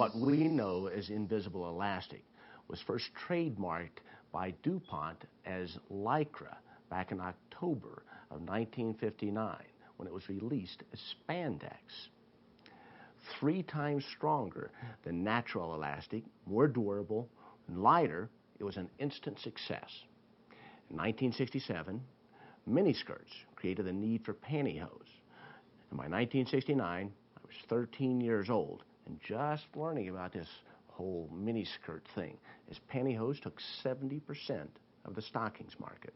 What we know as invisible elastic was first trademarked by DuPont as Lycra back in October of 1959 when it was released as spandex. 3 times stronger than natural elastic, more durable, and lighter, it was an instant success. In 1967, miniskirts created the need for pantyhose. And by 1969, I was 13 years old and just learning about this whole miniskirt thing, as pantyhose took 70% of the stockings market.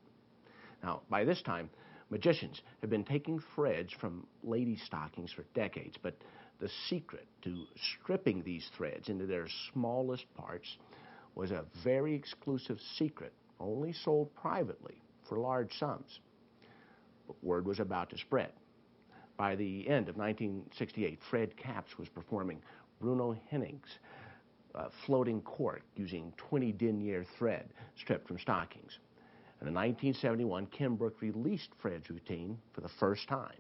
Now, by this time, magicians have been taking threads from ladies' stockings for decades, but the secret to stripping these threads into their smallest parts was a very exclusive secret, only sold privately for large sums. But word was about to spread. By the end of 1968, Fred Capps was performing Bruno Hennig's floating cork using 20 denier thread stripped from stockings. And in 1971, Ken Brooke released Fred's routine for the first time.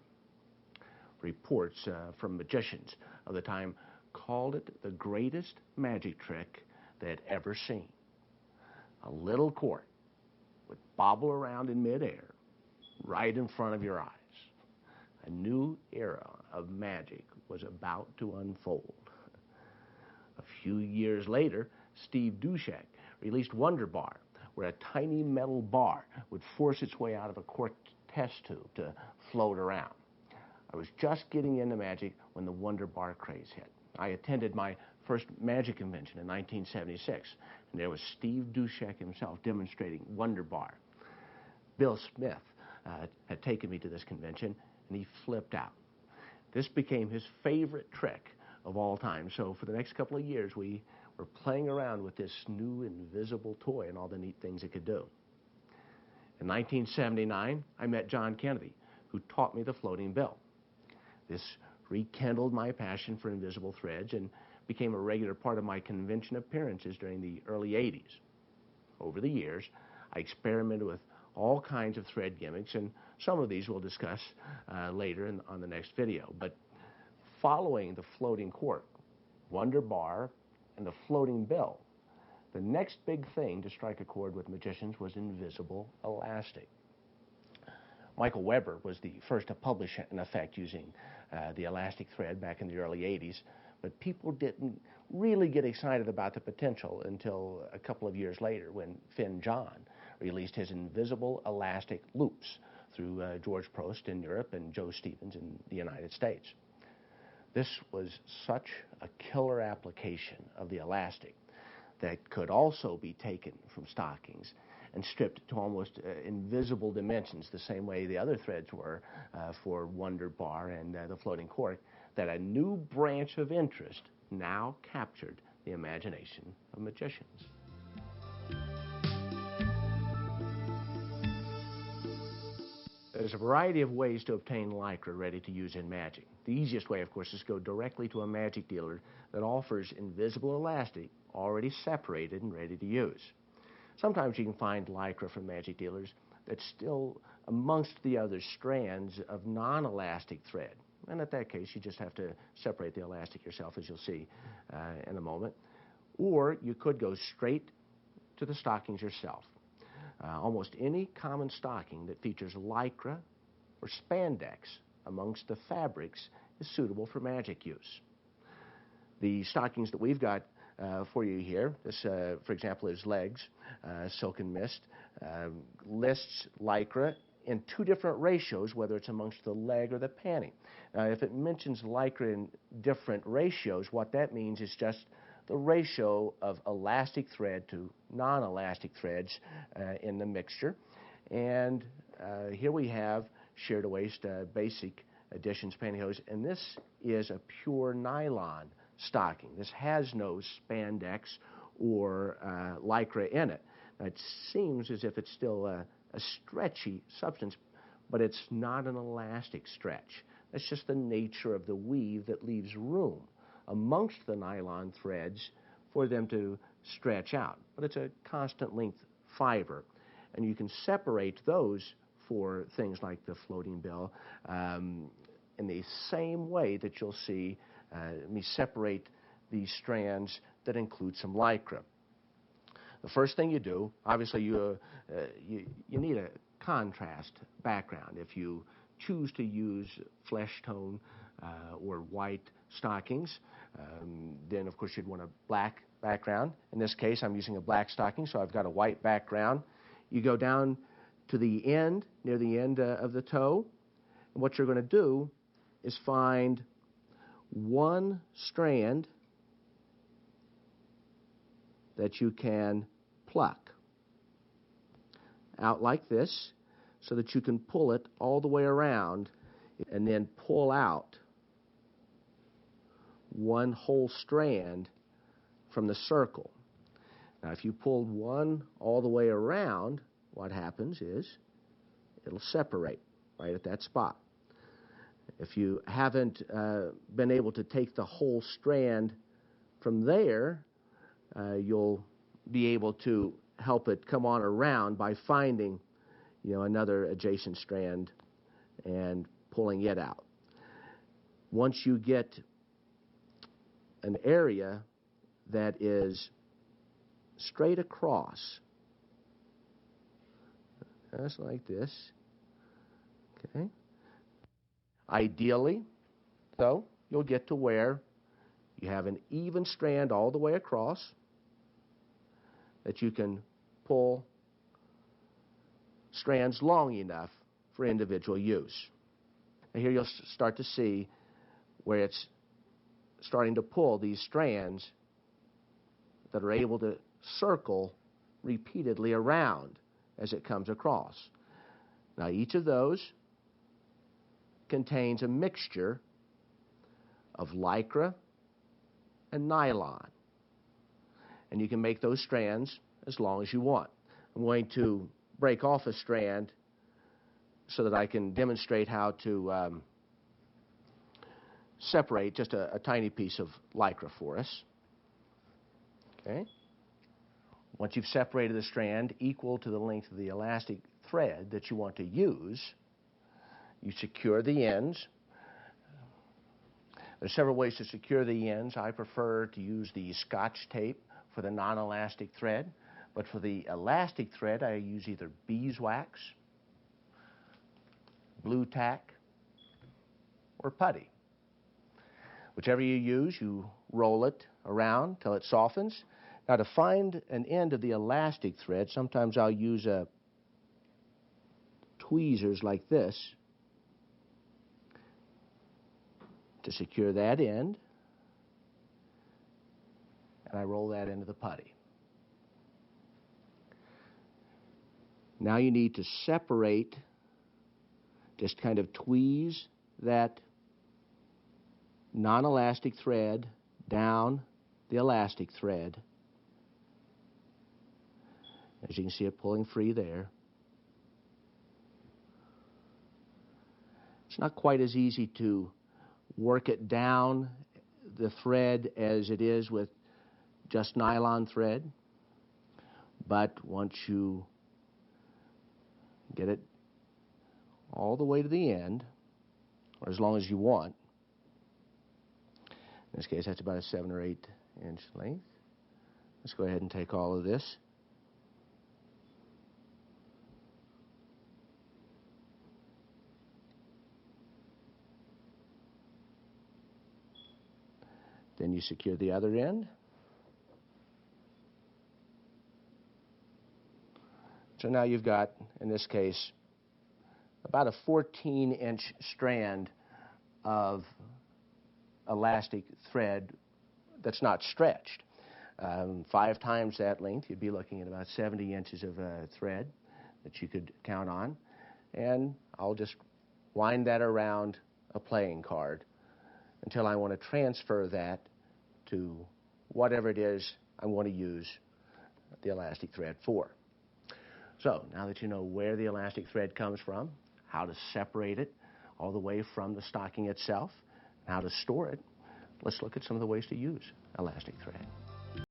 Reports from magicians of the time called it the greatest magic trick they had ever seen. A little cork would bobble around in midair right in front of your eyes. A new era of magic was about to unfold. A few years later, Steve Dushek released Wonder Bar, where a tiny metal bar would force its way out of a corked test tube to float around. I was just getting into magic when the Wonder Bar craze hit. I attended my first magic convention in 1976, and there was Steve Dushek himself demonstrating Wonder Bar. Bill Smith had taken me to this convention, and he flipped out. This became his favorite trick of all time. So for the next couple of years, we were playing around with this new invisible toy and all the neat things it could do. In 1979, I met John Kennedy, who taught me the floating bill. This rekindled my passion for invisible threads and became a regular part of my convention appearances during the early 80s. Over the years, I experimented with all kinds of thread gimmicks, and some of these we'll discuss later on the next video. But following the floating cork, Wonder Bar, and the floating bill, the next big thing to strike a chord with magicians was invisible elastic. Michael Weber was the first to publish an effect using the elastic thread back in the early 80s, but people didn't really get excited about the potential until a couple of years later when Finn John released his invisible elastic loops through George Prost in Europe and Joe Stevens in the United States. This was such a killer application of the elastic that could also be taken from stockings and stripped to almost invisible dimensions, the same way the other threads were for Wonder Bar and the floating cork, that a new branch of interest now captured the imagination of magicians. There's a variety of ways to obtain Lycra ready to use in magic. The easiest way, of course, is to go directly to a magic dealer that offers invisible elastic already separated and ready to use. Sometimes you can find Lycra from magic dealers that's still amongst the other strands of non-elastic thread. And in that case, you just have to separate the elastic yourself, as you'll see in a moment. Or you could go straight to the stockings yourself. Almost any common stocking that features Lycra or spandex amongst the fabrics is suitable for magic use. The stockings that we've got for you here, this, for example, is Legs, Silk and Mist, lists Lycra in 2 different ratios, whether it's amongst the leg or the panty. Now, if it mentions Lycra in different ratios, what that means is just the ratio of elastic thread to non-elastic threads in the mixture. And here we have Sheer to Waist Basic Editions pantyhose, and this is a pure nylon stocking. This has no spandex or Lycra in it. Now, it seems as if it's still a stretchy substance, but it's not an elastic stretch. That's just the nature of the weave that leaves room amongst the nylon threads for them to stretch out. But it's a constant length fiber, and you can separate those for things like the floating bill in the same way that you'll see me separate these strands that include some Lycra. The first thing you do, obviously you need a contrast background. If you choose to use flesh tone or white stockings, then of course you'd want a black background. In this case, I'm using a black stocking, so I've got a white background. You go down to the end, near the end of the toe, and what you're going to do is find one strand that you can pluck out like this so that you can pull it all the way around and then pull out one whole strand from the circle. Now, if you pulled one all the way around, what happens is it'll separate right at that spot. If you haven't been able to take the whole strand from there, you'll be able to help it come on around by finding, another adjacent strand and pulling it out. Once you get an area that is straight across, just like this, okay? Ideally, though, you'll get to where you have an even strand all the way across that you can pull strands long enough for individual use. And here you'll start to see where it's starting to pull these strands that are able to circle repeatedly around as it comes across. Now, each of those contains a mixture of Lycra and nylon. And you can make those strands as long as you want. I'm going to break off a strand so that I can demonstrate how to separate just a tiny piece of Lycra for us. Okay. Once you've separated the strand equal to the length of the elastic thread that you want to use, you secure the ends. There's several ways to secure the ends. I prefer to use the Scotch tape for the non-elastic thread, but for the elastic thread, I use either beeswax, blue tack, or putty. Whichever you use, you roll it around till it softens. Now, to find an end of the elastic thread, sometimes I'll use tweezers like this to secure that end, and I roll that into the putty. Now you need to separate, just kind of tweeze that non-elastic thread down the elastic thread. As you can see it pulling free there. It's not quite as easy to work it down the thread as it is with just nylon thread, but once you get it all the way to the end, or as long as you want, in this case that's about a 7 or 8 inch length. Let's go ahead and take all of this. Then you secure the other end. So now you've got, in this case, about a 14-inch strand of elastic thread that's not stretched. 5 times that length, you'd be looking at about 70 inches of thread that you could count on. And I'll just wind that around a playing card until I want to transfer that to whatever it is I want to use the elastic thread for. So now that you know where the elastic thread comes from, how to separate it all the way from the stocking itself, and how to store it, let's look at some of the ways to use elastic thread.